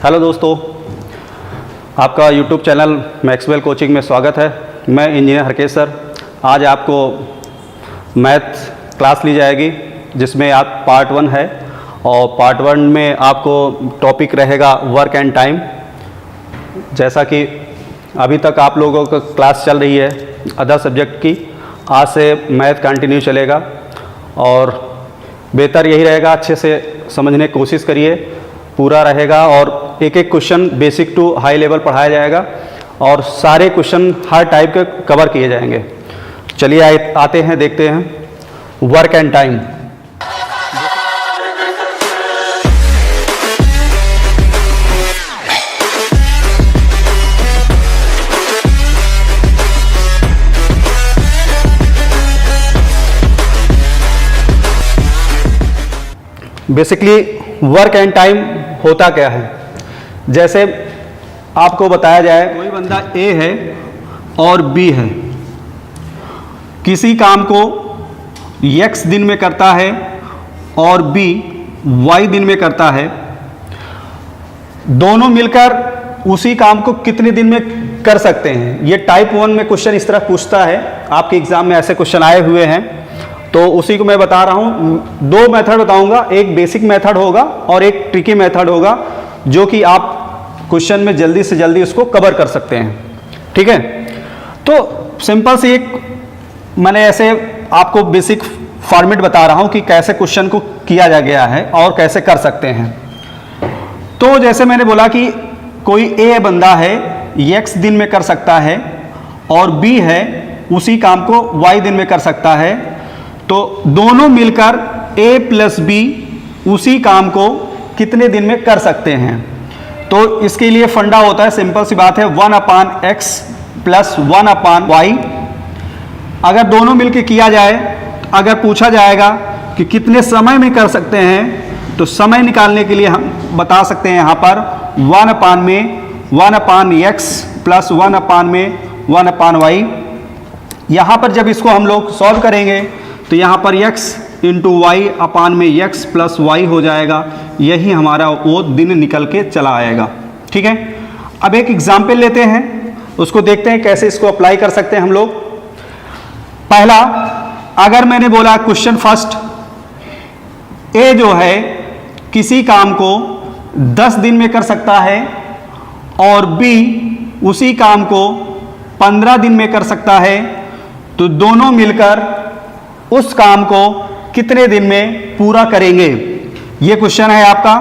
Hello दोस्तों, आपका YouTube channel Maxwell coaching में स्वागत है। मैं इंजीनियर हरकेश सर। आज आपको मैथ क्लास ली जाएगी जिसमें आप पार्ट 1 है और पार्ट 1 में आपको टॉपिक रहेगा वर्क एंड टाइम। जैसा कि अभी तक आप लोगों का क्लास चल रही है अदर सब्जेक्ट की, आज से मैथ कंटिन्यू चलेगा और बेहतर यही रहेगा अच्छे से समझने की कोशिश करिए, पूरा रहेगा और एक एक question basic to high level पढ़ाया जाएगा और सारे क्वेश्चन हर टाइप के कवर किए जाएंगे। चलिए आते हैं, देखते हैं work and time. Basically work and time होता क्या है, जैसे आपको बताया जाए कोई बंदा ए है और बी है, किसी काम को x दिन में करता है और बी y दिन में करता है, दोनों मिलकर उसी काम को कितने दिन में कर सकते हैं। ये टाइप 1 में क्वेश्चन इस तरह पूछता है, आपके एग्जाम में ऐसे क्वेश्चन आए हुए हैं, तो उसी को मैं बता रहा हूँ। दो मेथड बताऊंगा, एक बेसिक मेथड होगा और एक ट्रिकी मेथड होगा जो कि आप क्वेश्चन में जल्दी से जल्दी उसको कवर कर सकते हैं। ठीक है, तो सिंपल सी एक मैंने ऐसे आपको बेसिक फॉर्मेट बता रहा हूँ कि कैसे क्वेश्चन को किया जा गया है और कैसे कर सकते हैं। तो जैसे मैंने बोला कि कोई ए बंदा है, x दिन में कर सकता है और बी है उसी काम को y दिन में कर सकता है, तो दोनों मिलकर a प्लस बी उसी काम को कितने दिन में कर सकते हैं। तो इसके लिए फंडा होता है, सिंपल सी बात है, 1/x प्लस 1/y। अगर दोनों मिलकर किया जाए, अगर पूछा जाएगा कि कितने समय में कर सकते हैं, तो समय निकालने के लिए हम बता सकते हैं यहाँ पर 1/x प्लस 1/y। यहाँ पर जब इसको हम लोग सॉल्व करेंगे तो यहाँ पर x इंटू वाई अपान में x प्लस वाई हो जाएगा। यही हमारा वो दिन निकल के चला आएगा। ठीक है, अब एक एग्जाम्पल लेते हैं, उसको देखते हैं कैसे इसको अप्लाई कर सकते हैं हम लोग। पहला, अगर मैंने बोला क्वेश्चन फर्स्ट, ए जो है किसी काम को 10 दिन में कर सकता है और बी उसी काम को 15 दिन में कर सकता है, तो दोनों मिलकर उस काम को कितने दिन में पूरा करेंगे। ये क्वेश्चन है आपका।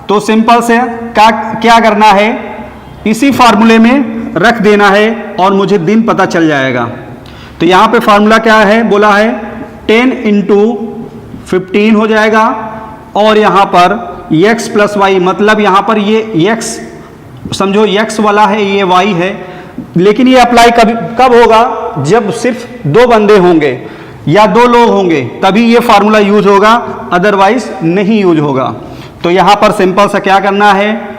तो सिंपल से क्या करना है, इसी फार्मूले में रख देना है और मुझे दिन पता चल जाएगा। तो यहाँ पे फार्मूला क्या है, बोला है 10 इंटू 15 हो जाएगा और यहाँ पर x प्लस वाई, मतलब यहाँ पर ये x समझो x वाला है, ये y है, लेकिन ये अप्लाई कब होगा, जब सिर्फ दो बंदे होंगे या दो लोग होंगे तभी ये फार्मूला यूज होगा, अदरवाइज नहीं यूज होगा। तो यहाँ पर सिंपल सा क्या करना है,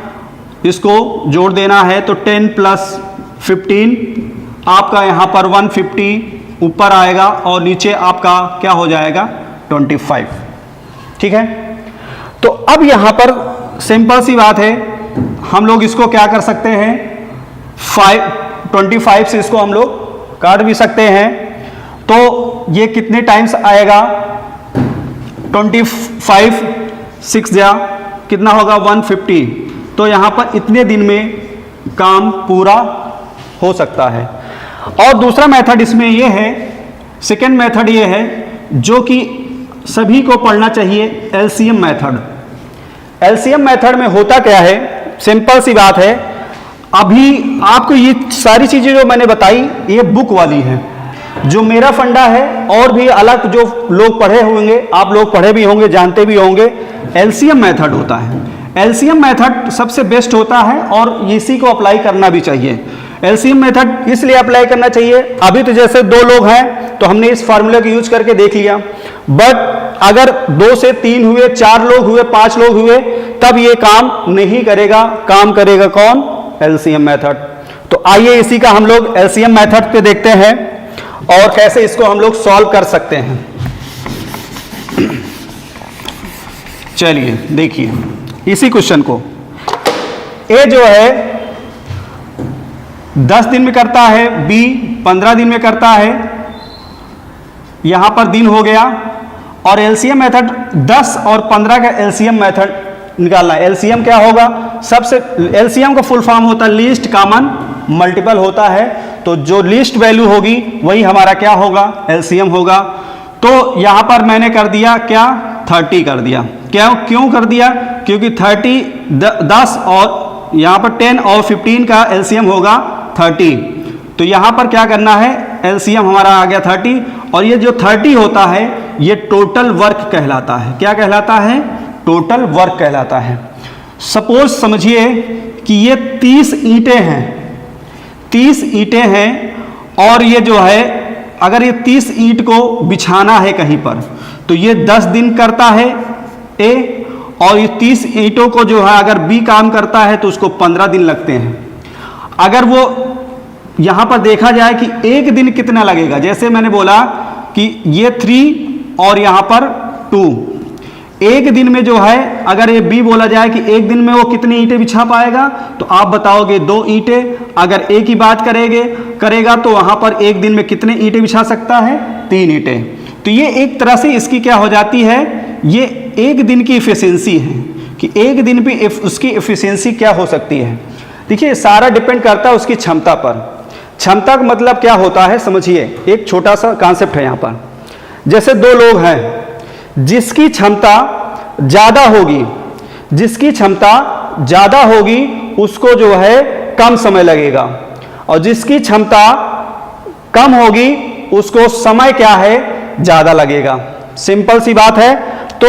इसको जोड़ देना है। तो 10 प्लस 15 आपका यहाँ पर 150 ऊपर आएगा और नीचे आपका क्या हो जाएगा 25। ठीक है, तो अब यहाँ पर सिंपल सी बात है, हम लोग इसको क्या कर सकते हैं, 25 से इसको हम लोग काट भी सकते हैं। तो ये कितने टाइम्स आएगा, 25 6 जा कितना होगा 150। तो यहाँ पर इतने दिन में काम पूरा हो सकता है। और दूसरा मेथड इसमें ये है, सेकेंड मेथड ये है जो कि सभी को पढ़ना चाहिए, एलसीएम मेथड। एलसीएम मेथड में होता क्या है, सिंपल सी बात है, अभी आपको ये सारी चीजें जो मैंने बताई ये बुक वाली है, जो मेरा फंडा है और भी अलग जो लोग पढ़े होंगे, आप लोग पढ़े भी होंगे, जानते भी होंगे, एलसीएम मेथड होता है। एलसीएम मेथड सबसे बेस्ट होता है और इसी को अप्लाई करना भी चाहिए। एलसीएम मेथड इसलिए अप्लाई करना चाहिए, अभी तो जैसे दो लोग हैं तो हमने इस फार्मूला को यूज करके देख लिया, बट अगर 2 से 3 हुए, 4 लोग हुए, 5 लोग हुए, तब ये काम नहीं करेगा। काम करेगा कौन, एलसीएम मेथड। तो आइए इसी का हम लोग एलसीएम मेथड पे देखते हैं और कैसे इसको हम लोग सॉल्व कर सकते हैं। चलिए देखिए इसी क्वेश्चन को, ए जो है 10 दिन में करता है, बी 15 दिन में करता है, यहां पर दिन हो गया। और एलसीएम मेथड 10 और 15 का एलसीएम मेथड निकालना है। एलसीएम क्या होगा, सबसे एलसीएम का फुल फॉर्म होता है लीस्ट कॉमन मल्टीपल होता है, तो जो लीस्ट वैल्यू होगी वही हमारा क्या होगा, एलसीएम होगा। तो यहां पर मैंने कर दिया क्या, 30 कर दिया। क्यों कर दिया, क्योंकि 30 10 और यहां पर 10 और 15 का एलसीएम होगा 30। तो यहां पर क्या करना है, एलसीएम हमारा आ गया 30, और ये जो 30 होता है ये टोटल वर्क कहलाता है। क्या कहलाता है, टोटल वर्क कहलाता है। सपोज समझिए कि ये 30 ईंटें हैं, 30 ईंटें हैं, और ये जो है अगर ये 30 ईंट को बिछाना है कहीं पर तो ये 10 दिन करता है ए, और ये 30 ईंटों को जो है अगर बी काम करता है तो उसको 15 दिन लगते हैं। अगर वो यहां पर देखा जाए कि एक दिन कितना लगेगा, जैसे मैंने बोला कि ये 3 और यहां पर 2, एक दिन में जो है अगर ये बी बोला जाए कि एक दिन में वो कितनी ईंटें बिछा पाएगा, तो आप बताओगे 2 ईंटें। अगर ए की बात करेगा तो वहां पर एक दिन में कितने ईंटें बिछा सकता है, 3 ईंटें। तो ये एक तरह से इसकी क्या हो जाती है, ये एक दिन की एफिशिएंसी है कि एक दिन पे उसकी एफिशिएंसी क्या हो सकती है। देखिए सारा डिपेंड करता है उसकी क्षमता पर। क्षमता का मतलब क्या होता है समझिए, एक छोटा सा कॉन्सेप्ट है यहाँ पर। जैसे 2 लोग हैं, जिसकी क्षमता ज़्यादा होगी, जिसकी क्षमता ज़्यादा होगी उसको जो है कम समय लगेगा, और जिसकी क्षमता कम होगी उसको समय क्या है, ज़्यादा लगेगा। सिंपल सी बात है। तो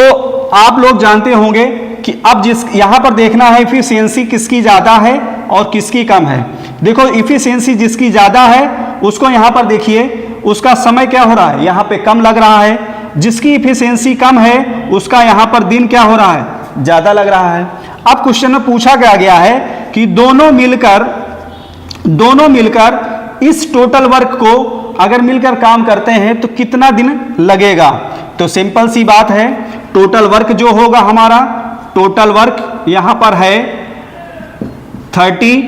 आप लोग जानते होंगे कि अब यहाँ पर देखना है इफिशियंसी किसकी ज़्यादा है और किसकी कम है। देखो इफिशियंसी जिसकी ज़्यादा है उसको यहाँ पर देखिए, उसका समय क्या हो रहा है, यहाँ पे कम लग रहा है। जिसकी इफिशियंसी कम है उसका यहाँ पर दिन क्या हो रहा है, ज़्यादा लग रहा है। अब क्वेश्चन में पूछा गया है कि दोनों मिलकर इस टोटल वर्क को अगर मिलकर काम करते हैं तो कितना दिन लगेगा। तो सिंपल सी बात है, टोटल वर्क जो होगा हमारा, टोटल वर्क यहां पर है 30,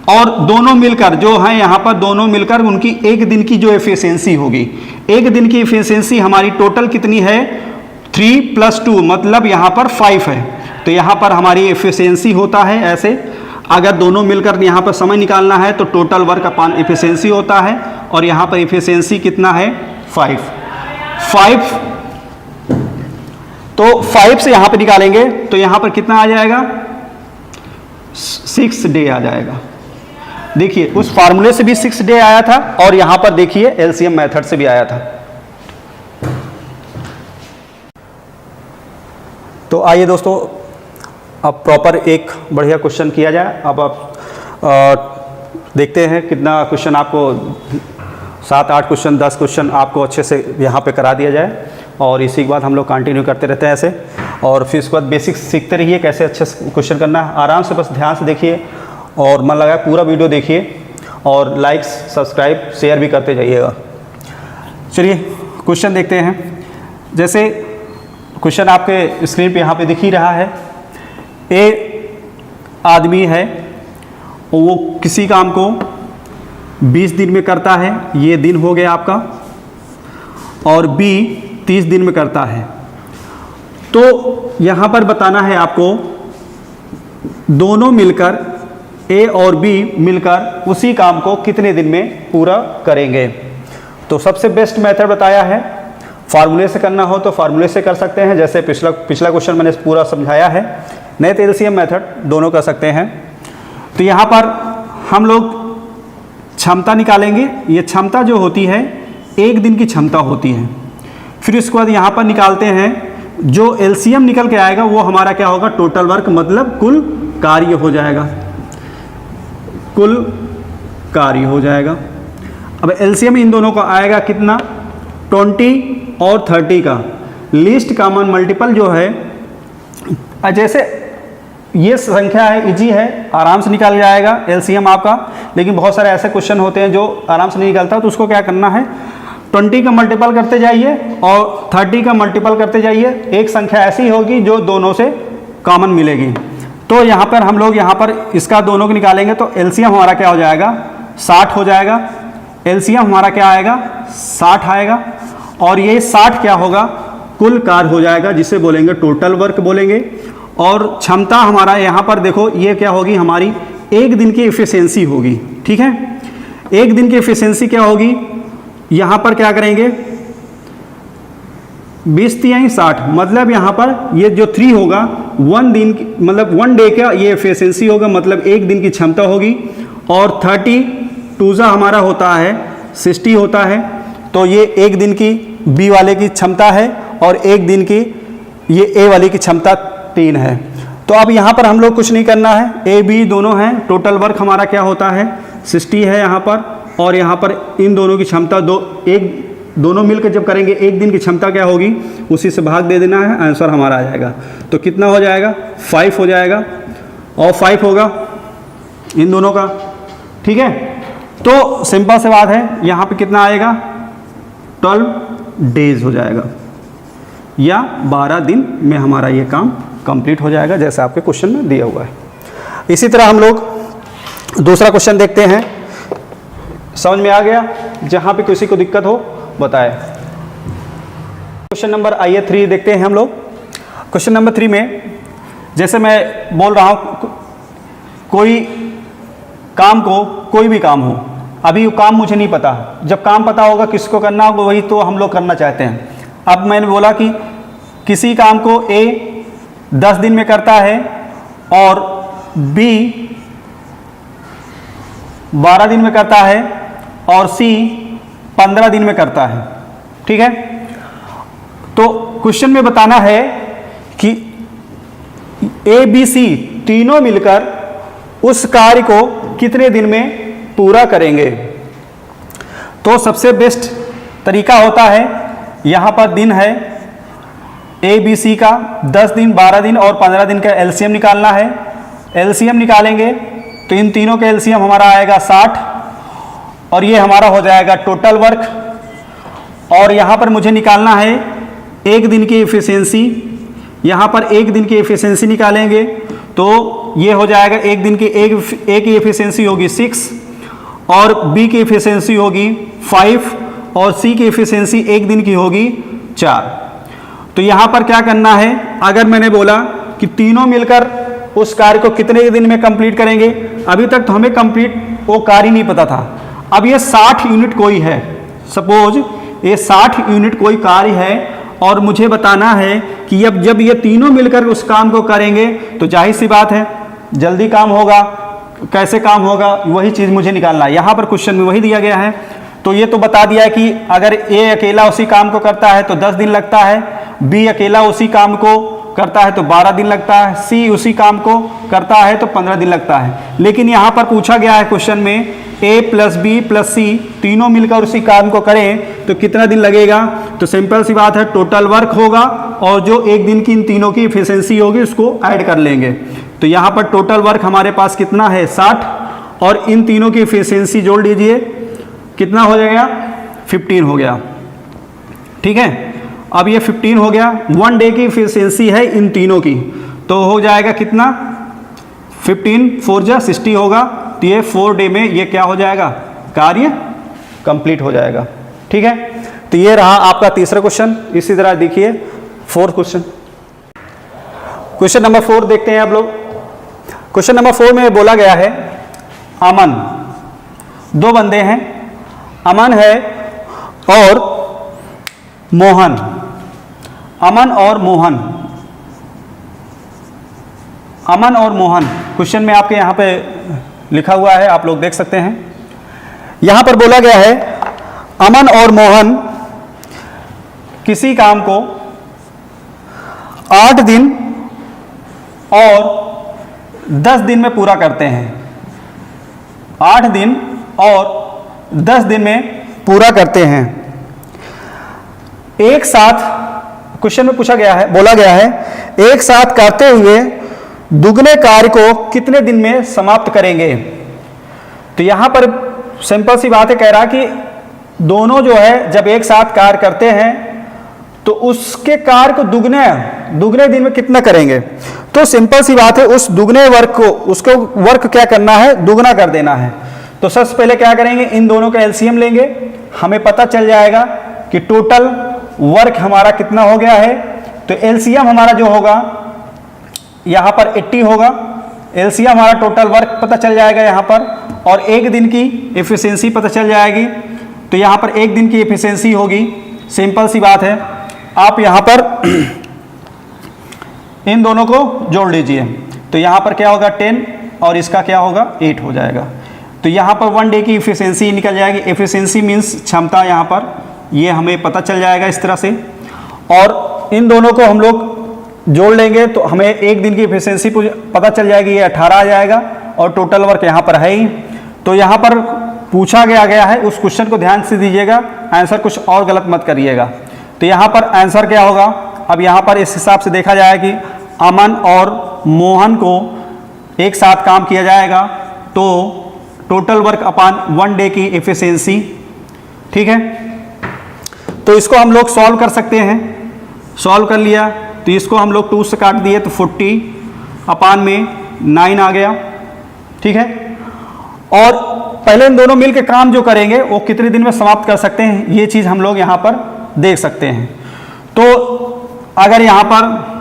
और दोनों मिलकर जो है यहां पर दोनों मिलकर उनकी एक दिन की जो एफिशिएंसी होगी, एक दिन की एफिशिएंसी हमारी टोटल कितनी है, 3 + 2 मतलब यहां पर 5 है। तो यहां पर हमारी एफिशिएंसी होता है ऐसे, अगर दोनों मिलकर यहां पर समय निकालना है तो टोटल वर्क अपॉन एफिशिएंसी होता है, और यहां पर एफिशिएंसी कितना है, 5। तो 5 से यहां पर निकालेंगे तो यहां पर कितना आ जाएगा, 6 डे आ जाएगा। देखिए उस फार्मूले से भी 6 डे आया था, और यहां पर देखिए एलसीएम मेथड से भी आया था। तो आइए दोस्तों अब प्रॉपर एक बढ़िया क्वेश्चन किया जाए। अब आप देखते हैं कितना क्वेश्चन आपको, 7-8 क्वेश्चन 10 क्वेश्चन आपको अच्छे से यहाँ पे करा दिया जाए, और इसी के बाद हम लोग कंटिन्यू करते रहते हैं ऐसे। और फिर उसके बाद बेसिक्स सीखते रहिए कैसे अच्छे से क्वेश्चन करना है। आराम से बस ध्यान से देखिए और मन लगाए पूरा वीडियो देखिए, और लाइक्स सब्सक्राइब शेयर भी करते जाइएगा। चलिए क्वेश्चन देखते हैं। जैसे क्वेश्चन आपके स्क्रीन पे यहाँ पे दिख ही रहा है, ए आदमी है वो किसी काम को 20 दिन में करता है, ये दिन हो गया आपका, और बी 30 दिन में करता है। तो यहाँ पर बताना है आपको दोनों मिलकर, ए और बी मिलकर उसी काम को कितने दिन में पूरा करेंगे। तो सबसे बेस्ट मेथड बताया है, फार्मूले से करना हो तो फार्मूले से कर सकते हैं, जैसे पिछला क्वेश्चन मैंने पूरा समझाया है। नहीं तो एलसीएम मेथड दोनों कर सकते हैं। तो यहाँ पर हम लोग क्षमता निकालेंगे। ये क्षमता जो होती है एक दिन की क्षमता होती है। फिर उसके बाद यहाँ पर निकालते हैं, जो एलसीएम निकल के आएगा वो हमारा क्या होगा, टोटल वर्क मतलब कुल कार्य हो जाएगा, कुल कार्य हो जाएगा। अब एलसीएम इन दोनों का आएगा कितना, 20 और 30 का लीस्ट कॉमन मल्टीपल जो है, जैसे ये संख्या है इजी है, आराम से निकाल जाएगा एलसीएम आपका। लेकिन बहुत सारे ऐसे क्वेश्चन होते हैं जो आराम से नहीं निकलता, तो उसको क्या करना है, 20 का मल्टीपल करते जाइए और 30 का मल्टीपल करते जाइए। एक संख्या ऐसी होगी जो दोनों से कॉमन मिलेगी। तो यहाँ पर हम लोग यहाँ पर इसका दोनों को निकालेंगे तो एलसीएम हमारा क्या हो जाएगा 60 हो जाएगा। एलसीएम हमारा क्या आएगा 60 आएगा और ये 60 क्या होगा कुल कार्य हो जाएगा जिसे बोलेंगे टोटल वर्क बोलेंगे। और क्षमता हमारा यहाँ पर देखो ये क्या होगी हमारी एक दिन की एफिशिएंसी होगी। ठीक है, एक दिन की एफिशिएंसी क्या होगी, यहाँ पर क्या करेंगे 20 तिहाई 60 मतलब यहाँ पर ये जो 3 होगा 1 दिन की मतलब 1 डे का ये एफिशिएंसी होगा मतलब एक दिन की क्षमता होगी। और 32 हमारा होता है 60 होता है तो ये एक दिन की बी वाले की क्षमता है और एक दिन की ये ए वाले की क्षमता 3 है। तो अब यहाँ पर हम लोग कुछ नहीं करना है, ए बी दोनों हैं, टोटल वर्क हमारा क्या होता है 60 है यहाँ पर और यहाँ पर इन दोनों की क्षमता दोनों मिलकर जब करेंगे एक दिन की क्षमता क्या होगी उसी से भाग दे देना है, आंसर हमारा आ जाएगा। तो कितना हो जाएगा 5 हो जाएगा और 5 होगा इन दोनों का। ठीक है, तो सिंपल से बात है यहाँ पे कितना आएगा 12 डेज हो जाएगा या 12 दिन में हमारा ये काम कंप्लीट हो जाएगा जैसे आपके क्वेश्चन में दिया हुआ है। इसी तरह हम लोग दूसरा क्वेश्चन देखते हैं, समझ में आ गया, जहां पे किसी को दिक्कत हो बताए। क्वेश्चन नंबर आइए 3 देखते हैं हम लोग। क्वेश्चन नंबर 3 में जैसे मैं बोल रहा हूं कोई काम को कोई भी काम हो, अभी वो काम मुझे नहीं पता, जब काम पता होगा किसको करना होगा वही तो हम लोग करना चाहते हैं। अब मैंने बोला कि किसी काम को ए 10 दिन में करता है और बी 12 दिन में करता है और सी 15 दिन में करता है। ठीक है, तो क्वेश्चन में बताना है कि ए बी सी तीनों मिलकर उस कार्य को कितने दिन में पूरा करेंगे। तो सबसे बेस्ट तरीका होता है यहाँ पर दिन है ए बी सी का 10 दिन 12 दिन और 15 दिन का एलसीएम निकालना है। एलसीएम निकालेंगे तो इन तीनों का एलसीएम हमारा आएगा 60 और ये हमारा हो जाएगा टोटल वर्क। और यहाँ पर मुझे निकालना है एक दिन की एफिशिएंसी, यहाँ पर एक दिन की एफिशिएंसी निकालेंगे तो ये हो जाएगा एक दिन की ए की एफिशिएंसी होगी 6 और बी की एफिशिएंसी होगी 5 और सी की एफिशिएंसी एक दिन की होगी 4। तो यहाँ पर क्या करना है, अगर मैंने बोला कि तीनों मिलकर उस कार्य को कितने दिन में कंप्लीट करेंगे, अभी तक तो हमें कंप्लीट वो कार्य नहीं पता था। अब ये 60 यूनिट कोई है, सपोज ये 60 यूनिट कोई कार्य है और मुझे बताना है कि अब जब ये तीनों मिलकर उस काम को करेंगे तो जाहिर सी बात है जल्दी काम होगा। कैसे काम होगा वही चीज़ मुझे निकालना है। यहाँ पर क्वेश्चन में वही दिया गया है। तो ये तो बता दिया कि अगर ए अकेला उसी काम को करता है तो 10 दिन लगता है, बी अकेला उसी काम को करता है तो 12 दिन लगता है, सी उसी काम को करता है तो 15 दिन लगता है। लेकिन यहाँ पर पूछा गया है क्वेश्चन में ए प्लस बी प्लस सी तीनों मिलकर उसी काम को करें तो कितना दिन लगेगा। तो सिंपल सी बात है टोटल वर्क होगा और जो एक दिन की इन तीनों की एफिशिएंसी होगी उसको ऐड कर लेंगे। तो यहाँ पर टोटल वर्क हमारे पास कितना है 60 और इन तीनों की एफिशिएंसी जोड़ लीजिए कितना हो जाएगा 15 हो गया। ठीक है, अब ये 15 हो गया, 1 डे की एफिशिएंसी है इन तीनों की तो हो जाएगा कितना 15 4 जा 60 होगा। तो ये 4 डे में ये क्या हो जाएगा कार्य कंप्लीट हो जाएगा। ठीक है, तो ये रहा आपका तीसरा क्वेश्चन। इसी तरह देखिए 4th क्वेश्चन। क्वेश्चन नंबर 4 देखते हैं आप लोग। क्वेश्चन नंबर 4 में बोला गया है अमन, 2 बंदे हैं, अमन है और मोहन। अमन और मोहन, अमन और मोहन क्वेश्चन में आपके यहाँ पे लिखा हुआ है, आप लोग देख सकते हैं। यहाँ पर बोला गया है अमन और मोहन किसी काम को 8 दिन और 10 दिन में पूरा करते हैं। 8 दिन और 10 दिन में पूरा करते हैं। एक साथ क्वेश्चन में पूछा गया है, बोला गया है एक साथ करते हुए दुगने कार्य को कितने दिन में समाप्त करेंगे। तो यहां पर सिंपल सी बात है, कह रहा कि दोनों जो है जब एक साथ कार्य करते हैं तो उसके कार्य को दुगने दिन में कितना करेंगे। तो सिंपल सी बात है, उस दुगने वर्क को, उसको वर्क क्या करना है, दुगना कर देना है। तो सबसे पहले क्या करेंगे, इन दोनों का एलसीएम लेंगे, हमें पता चल जाएगा कि टोटल वर्क हमारा कितना हो गया है। तो एलसीएम हमारा जो होगा यहाँ पर 80 होगा, एलसीएम हमारा टोटल वर्क पता चल जाएगा यहाँ पर, और एक दिन की एफिशिएंसी पता चल जाएगी। तो यहाँ पर एक दिन की एफिशिएंसी होगी, सिंपल सी बात है, आप यहाँ पर इन दोनों को जोड़ लीजिए। तो यहाँ पर क्या होगा 10 और इसका क्या होगा 8 हो जाएगा। तो यहाँ पर 1 डे की एफिशिएंसी निकल जाएगी। एफिशिएंसी मीन्स क्षमता, यहाँ पर ये हमें पता चल जाएगा इस तरह से, और इन दोनों को हम लोग जोड़ लेंगे तो हमें एक दिन की एफिशिएंसी पता चल जाएगी, ये 18 आ जाएगा, और टोटल वर्क यहाँ पर है ही। तो यहाँ पर पूछा गया है, उस क्वेश्चन को ध्यान से दीजिएगा, आंसर कुछ और गलत मत करिएगा। तो यहाँ पर आंसर क्या होगा, अब यहाँ पर इस हिसाब से देखा जाए कि अमन और मोहन को एक साथ काम किया जाएगा, तो टोटल वर्क अपान 1 डे की एफिशिएंसी, ठीक है। तो इसको हम लोग सॉल्व कर सकते हैं, सॉल्व कर लिया तो इसको हम लोग 2 से काट दिए तो 40 अपान में 9 आ गया, ठीक है। और पहले इन दोनों मिलकर काम जो करेंगे वो कितने दिन में समाप्त कर सकते हैं, ये चीज़ हम लोग यहाँ पर देख सकते हैं। तो अगर यहाँ पर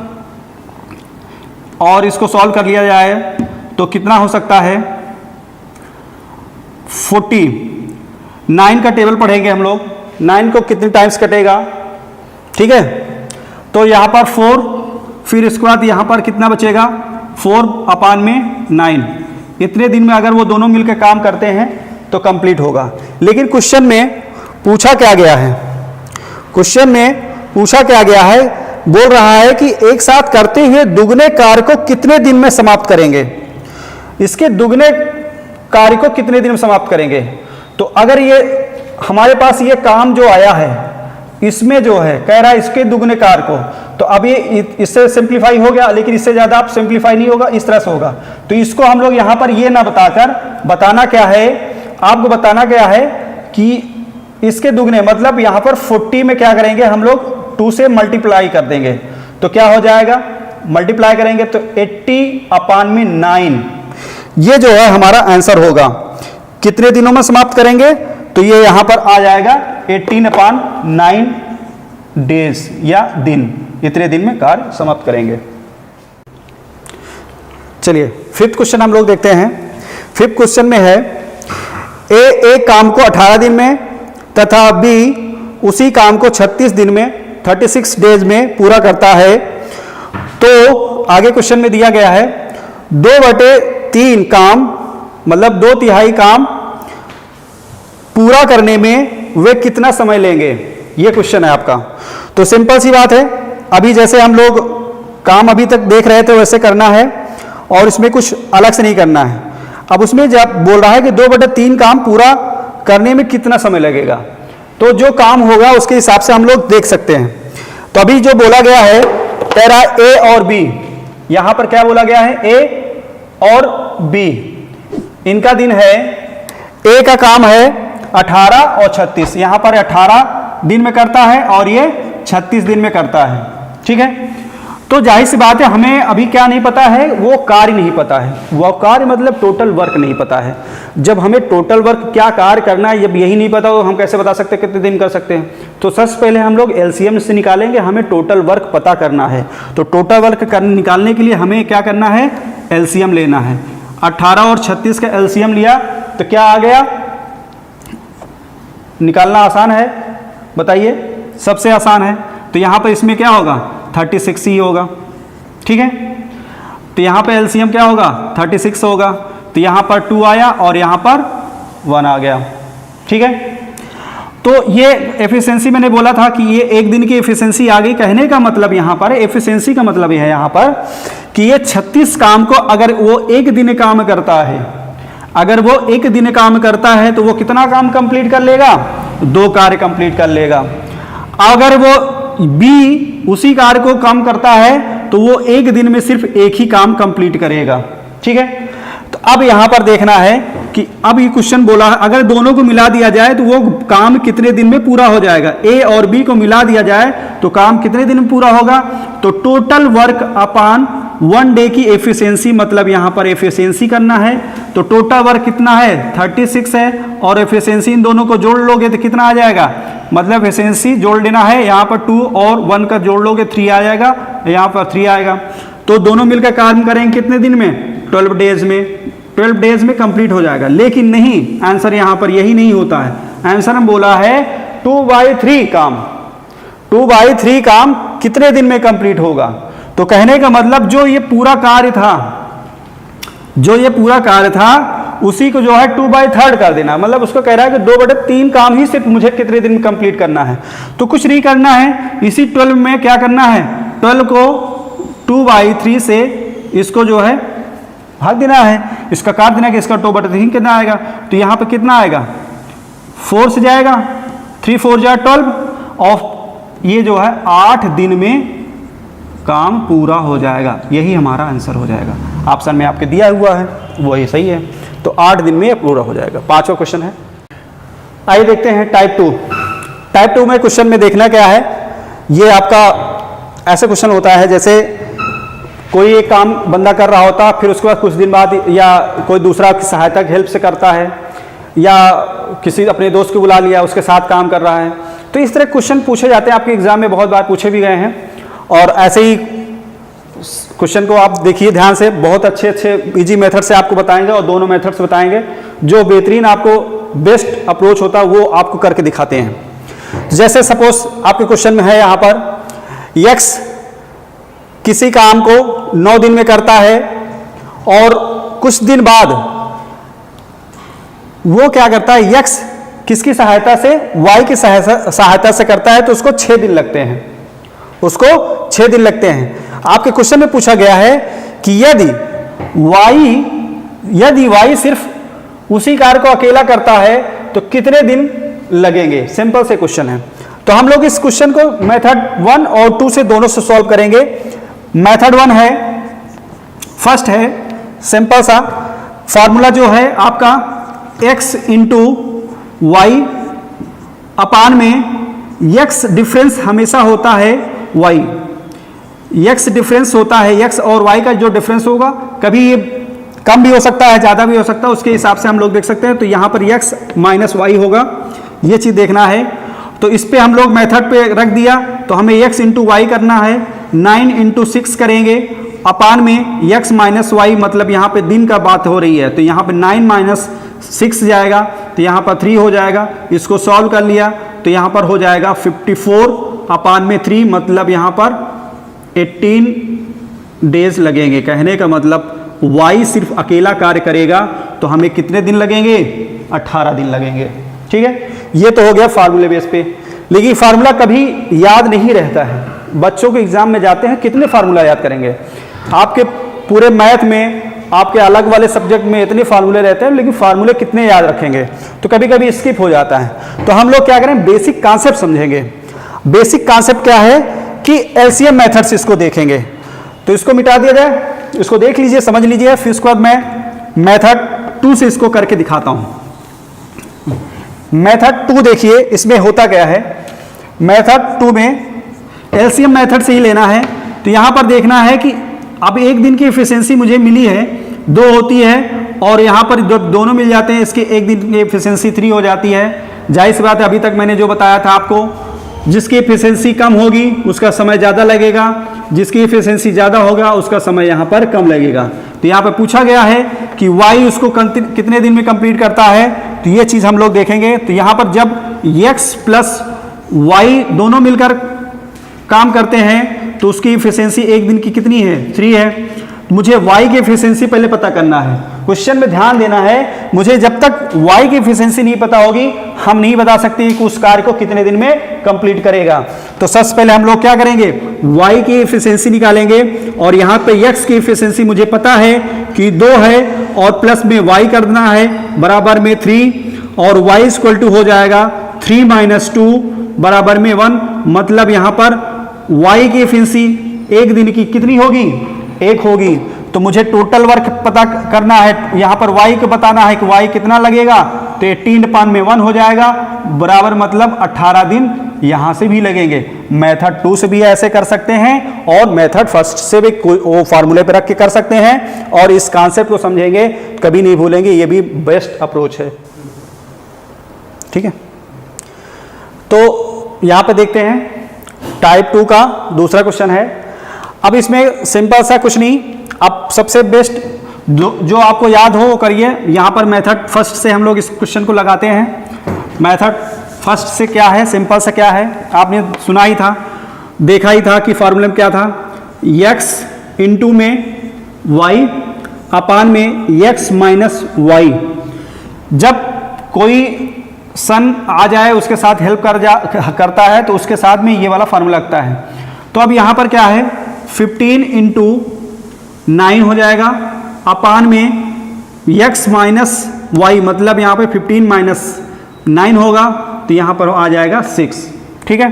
और इसको सॉल्व कर लिया जाए तो कितना हो सकता है 40, 9 का टेबल पढ़ेंगे हम लोग, 9 को कितने टाइम्स कटेगा, ठीक है। तो यहाँ पर 4, फिर इसके बाद यहाँ पर कितना बचेगा 4 अपान में 9। इतने दिन में अगर वो दोनों मिलकर काम करते हैं तो कंप्लीट होगा। लेकिन क्वेश्चन में पूछा क्या गया है, क्वेश्चन में पूछा क्या गया है, बोल रहा है कि एक साथ करते हुए दुगने कार्य को कितने दिन में समाप्त करेंगे। इसके दुगने कार्य को कितने दिन में समाप्त करेंगे। तो अगर ये हमारे पास ये काम जो आया है, इसमें जो है कह रहा है इसके दुगने कार्य को, तो अब ये इससे सिंप्लीफाई हो गया, लेकिन इससे ज़्यादा आप सिंप्लीफाई नहीं होगा, इस तरह से होगा। तो इसको हम लोग यहाँ पर ये ना बताकर बताना क्या है, आपको बताना क्या है कि इसके दुगने, मतलब यहाँ पर 40 में क्या करेंगे हम लोग 2 से मल्टीप्लाई कर देंगे, तो क्या हो जाएगा, मल्टीप्लाई करेंगे तो 80 अपान में 9, ये जो है हमारा आंसर होगा। कितने दिनों में समाप्त करेंगे, तो ये यहाँ पर आ जाएगा 18 अपान 9 डेज या दिन, इतने दिन में कार्य समाप्त करेंगे। चलिए 5th क्वेश्चन हम लोग देखते हैं। 5th क्वेश्चन में है एक काम को 18 दिन में तथा बी उसी काम को 36 दिन में 36 डेज में पूरा करता है। तो आगे क्वेश्चन में दिया गया है 2/3 काम, मतलब 2/3 काम पूरा करने में वे कितना समय लेंगे, ये क्वेश्चन है आपका। तो सिंपल सी बात है, अभी जैसे हम लोग काम अभी तक देख रहे थे वैसे करना है, और इसमें कुछ अलग से नहीं करना है। अब उसमें जब बोल रहा है कि 2/3 काम पूरा करने में कितना समय लगेगा, तो जो काम होगा उसके हिसाब से हम लोग देख सकते हैं। तो अभी जो बोला गया है, कह रहा है ए और बी, यहां पर क्या बोला गया है, ए और बी, इनका दिन है, ए का काम है 18 और 36, यहां पर 18 दिन में करता है और ये 36 दिन में करता है, ठीक है। तो जाहिर सी बात है, हमें अभी क्या नहीं पता है, वो कार्य नहीं पता है, वो कार्य मतलब टोटल वर्क नहीं पता है। जब हमें टोटल वर्क क्या कार्य करना है, जब यही नहीं पता तो हम कैसे बता सकते कितने दिन कर सकते हैं। तो सबसे पहले हम लोग एलसीएम से निकालेंगे, हमें टोटल वर्क पता करना है। तो टोटल वर्क निकालने के लिए हमें क्या करना है, एलसीएम लेना है। 18 और 36 का एलसीएम लिया तो क्या आ गया, निकालना आसान है, बताइए, सबसे आसान है। तो यहाँ पर इसमें क्या होगा, 36 ही होगा, ठीक है। तो यहाँ पे एलसीएम क्या होगा, 36 होगा। तो यहाँ पर 2 आया और यहाँ पर 1 आ गया, ठीक है। तो ये एफिशिएंसी मैंने बोला था कि ये एक दिन की एफिशिएंसी आ गई। कहने का मतलब यहाँ पर एफिशिएंसी का मतलब ये है यहाँ पर कि ये 36 काम को अगर वो एक दिन काम करता है, अगर वो एक दिन काम करता है तो वो कितना काम कंप्लीट कर लेगा, 2 कार्य कंप्लीट कर लेगा। अगर वो बी उसी कार्य को काम करता है तो वो एक दिन में सिर्फ एक ही काम कंप्लीट करेगा, ठीक है। तो अब यहां पर देखना है कि अब ये क्वेश्चन बोला है अगर दोनों को मिला दिया जाए तो वो काम कितने दिन में पूरा हो जाएगा। ए और बी को मिला दिया जाए तो काम कितने दिन में पूरा होगा, तो टोटल वर्क अपान 1 डे की एफिशिएंसी, मतलब यहां पर एफिशिएंसी करना है तो टोटल वर्क कितना है 36 है, और एफिशिएंसी इन दोनों को जोड़ लोगे तो कितना आ जाएगा, मतलब एफिशिएंसी जोड़ लेना है, यहाँ पर 2 और 1 का जोड़ लोगे 3 आ जाएगा, यहाँ पर 3 आएगा। तो दोनों मिलकर काम करेंगे कितने दिन में, 12 डेज में, 12 डेज में कंप्लीट हो जाएगा। लेकिन नहीं, आंसर यहाँ पर यही नहीं होता है। आंसर हम बोला है 2/3 काम, 2/3 काम कितने दिन में कंप्लीट होगा। तो कहने का मतलब जो ये पूरा कार्य था, उसी को जो है 2/3 कर देना, मतलब उसको कह रहा है कि 2/3 काम ही सिर्फ मुझे कितने दिन में कंप्लीट करना है। तो कुछ नहीं करना है, इसी 12 में क्या करना है, 12 को 2/3 से इसको जो है भाग देना है, इसका काट देना कि इसका 2/3 कितना आएगा, तो यहाँ पर कितना आएगा 4 से जाएगा, 3 4 जा 12, और ये जो है 8 दिन में काम पूरा हो जाएगा। यही हमारा आंसर हो जाएगा। ऑप्शन में आपके दिया हुआ है वही सही है, तो 8 दिन में पूरा हो जाएगा। 5वां क्वेश्चन है, आइए देखते हैं टाइप 2। टाइप 2 में क्वेश्चन में देखना क्या है, ये आपका ऐसे क्वेश्चन होता है जैसे कोई एक काम बंदा कर रहा होता, फिर उसके बाद कुछ दिन बाद या कोई दूसरा की सहायता हेल्प से करता है, या किसी अपने दोस्त को बुला लिया उसके साथ काम कर रहा है। तो इस तरह क्वेश्चन पूछे जाते हैं, आपके एग्जाम में बहुत बार पूछे भी गए हैं। और ऐसे ही क्वेश्चन को आप देखिए ध्यान से, बहुत अच्छे इजी मेथड से आपको बताएंगे और दोनों मेथड से बताएंगे, जो बेहतरीन आपको बेस्ट अप्रोच होता है वो आपको करके दिखाते हैं। जैसे सपोज आपके क्वेश्चन में है यहाँ पर यक्स किसी काम को 9 दिन में करता है, और कुछ दिन बाद वो क्या करता है, यक्स किसकी सहायता से, वाई की सहायता से करता है, तो उसको 6 दिन लगते हैं, उसको 6 दिन लगते हैं। आपके क्वेश्चन में पूछा गया है कि यदि वाई सिर्फ उसी कार्य को अकेला करता है तो कितने दिन लगेंगे। सिंपल से क्वेश्चन है, तो हम लोग इस क्वेश्चन को मेथड 1 और 2 से दोनों से सॉल्व करेंगे। मेथड 1 है, फर्स्ट है सिंपल सा फॉर्मूला जो है आपका x इंटू वाई अपान में x डिफरेंस हमेशा होता है y, x डिफरेंस होता है x और y का जो डिफरेंस होगा, कभी ये कम भी हो सकता है ज़्यादा भी हो सकता है, उसके हिसाब से हम लोग देख सकते हैं। तो यहाँ पर x माइनस वाई होगा, ये चीज़ देखना है। तो इस पे हम लोग मेथड पे रख दिया, तो हमें x इंटू वाई करना है, 9 इंटू 6 करेंगे अपान में x माइनस वाई, मतलब यहाँ पे दिन का बात हो रही है, तो यहाँ पे 9 माइनस 6 जाएगा, तो यहाँ पर 3 हो जाएगा। इसको सॉल्व कर लिया तो यहाँ पर हो जाएगा 54 अपान में 3, मतलब यहाँ पर 18 डेज लगेंगे। कहने का मतलब y सिर्फ अकेला कार्य करेगा तो हमें कितने दिन लगेंगे, 18 दिन लगेंगे। ठीक है, ये तो हो गया फार्मूले बेस पे। लेकिन फार्मूला कभी याद नहीं रहता है, बच्चों के एग्जाम में जाते हैं कितने फार्मूला याद करेंगे। आपके पूरे मैथ में, आपके अलग वाले सब्जेक्ट में इतने फार्मूले रहते हैं, लेकिन फार्मूले कितने याद रखेंगे, तो कभी कभी स्किप हो जाता है। तो हम लोग क्या करें, बेसिक कॉन्सेप्ट समझेंगे। बेसिक कॉन्सेप्ट क्या है कि एलसीएम मेथड से इसको देखेंगे। तो इसको मिटा दिया जाए, इसको देख लीजिए, समझ लीजिए, फिर उसके बाद मैं मेथड 2 से इसको करके दिखाता हूं। मेथड 2 देखिए, इसमें होता क्या है, मेथड 2 में एलसीएम मेथड से ही लेना है। तो यहां पर देखना है कि अब एक दिन की एफिशिएंसी मुझे मिली है, 2 होती है, और यहाँ पर दोनों मिल जाते हैं, इसके एक दिन की एफिशिएंसी 3 हो जाती है। जाहिर सी बात है, अभी तक मैंने जो बताया था आपको, जिसकी एफिशिएंसी कम होगी उसका समय ज़्यादा लगेगा, जिसकी एफिशिएंसी ज़्यादा होगा उसका समय यहाँ पर कम लगेगा। तो यहाँ पर पूछा गया है कि y उसको कितने दिन में कंप्लीट करता है, तो ये चीज़ हम लोग देखेंगे। तो यहाँ पर जब x प्लस वाई दोनों मिलकर काम करते हैं तो उसकी एफिशिएंसी एक दिन की कितनी है, 3 है। मुझे y की एफिशिएंसी पहले पता करना है। क्वेश्चन में ध्यान देना है, मुझे जब तक y की एफिशिएंसी नहीं पता होगी हम नहीं बता सकते कि उस कार्य को कितने दिन में कंप्लीट करेगा। तो सबसे पहले हम लोग क्या करेंगे, y की एफिशिएंसी निकालेंगे, और यहाँ पे x की एफिशिएंसी मुझे पता है कि 2 है, और प्लस में y करना है बराबर में 3, और y इक्वल टू हो जाएगा 3 माइनस 2 बराबर में 1, मतलब यहाँ पर y की एफिशिएंसी एक दिन की कितनी होगी, 1 होगी। तो मुझे टोटल वर्क पता करना है, यहाँ पर y को बताना है कि y कितना लगेगा, तो 18/1 हो जाएगा, बराबर मतलब 18 दिन यहाँ से भी लगेंगे। मेथड 2 से भी ऐसे कर सकते हैं और मेथड फर्स्ट से भी वो फार्मूले पे रख के कर सकते हैं, और इस कॉन्सेप्ट को समझेंगे कभी नहीं भूलेंगे, ये भी बेस्ट अप्रोच है। ठीक है, तो यहाँ पे देखते हैं टाइप 2 का दूसरा क्वेश्चन है। अब इसमें सिंपल सा कुछ नहीं, अब सबसे बेस्ट जो आपको याद हो वो करिए। यहाँ पर मेथड फर्स्ट से हम लोग इस क्वेश्चन को लगाते हैं। मेथड फर्स्ट से क्या है, सिंपल सा क्या है, आपने सुना ही था, देखा ही था कि फॉर्मूले में क्या था, x इंटू में y अपान में x माइनस वाई। जब कोई सन आ जाए उसके साथ हेल्प करता है तो उसके साथ में ये वाला फार्मूला लगता है। तो अब यहाँ पर क्या है, 15 इंटू 9 हो जाएगा अपान में x माइनस वाई, मतलब यहाँ पे 15 माइनस 9 होगा, तो यहाँ पर आ जाएगा 6। ठीक है,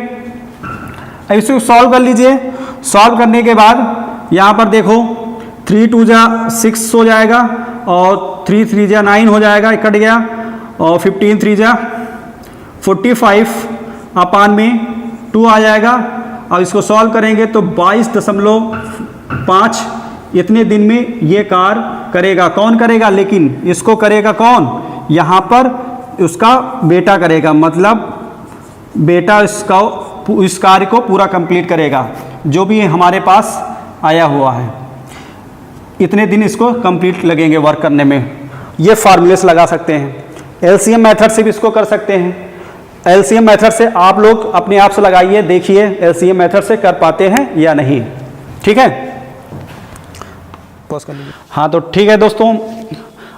अब इसको सॉल्व कर लीजिए। सॉल्व करने के बाद यहाँ पर देखो 3 2 जा 6 हो जाएगा, और 3 3 जा 9 हो जाएगा, कट गया, और 15 3 जा 45 अपान में 2 आ जाएगा। अब इसको सॉल्व करेंगे तो 22.5 इतने दिन में ये कार्य करेगा। कौन करेगा, लेकिन इसको करेगा कौन, यहाँ पर उसका बेटा करेगा, मतलब बेटा इसका इस कार्य को पूरा कंप्लीट करेगा, जो भी हमारे पास आया हुआ है। इतने दिन इसको कंप्लीट लगेंगे वर्क करने में। ये फार्मूलेस लगा सकते हैं, एलसीएम मेथड से भी इसको कर सकते हैं। एलसीएम मेथड से आप लोग अपने आप से लगाइए, देखिए एलसीएम मेथड से कर पाते हैं या नहीं। ठीक है, पॉज कर लीजिए। हाँ, तो ठीक है दोस्तों,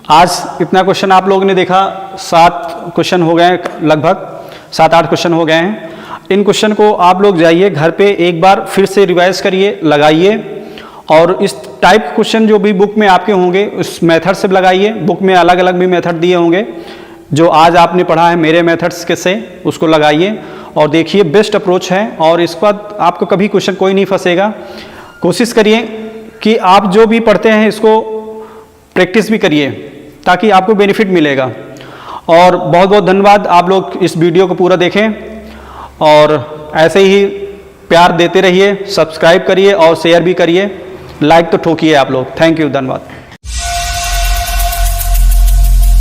आज इतना क्वेश्चन आप लोगों ने देखा, 7 क्वेश्चन हो गए, लगभग 7-8 क्वेश्चन हो गए हैं। इन क्वेश्चन को आप लोग जाइए घर पे एक बार फिर से रिवाइज करिए, लगाइए, और इस टाइप क्वेश्चन जो भी बुक में आपके होंगे उस मेथड से लगाइए। बुक में अलग अलग भी मेथड दिए होंगे, जो आज आपने पढ़ा है मेरे मेथड्स के से उसको लगाइए और देखिए, बेस्ट अप्रोच है। और इसके बाद आपको कभी क्वेश्चन कोई नहीं फंसेगा। कोशिश करिए कि आप जो भी पढ़ते हैं इसको प्रैक्टिस भी करिए, ताकि आपको बेनिफिट मिलेगा। और बहुत बहुत धन्यवाद, आप लोग इस वीडियो को पूरा देखें और ऐसे ही प्यार देते रहिए, सब्सक्राइब करिए और शेयर भी करिए, लाइक तो ठोकिए आप लोग। थैंक यू, धन्यवाद।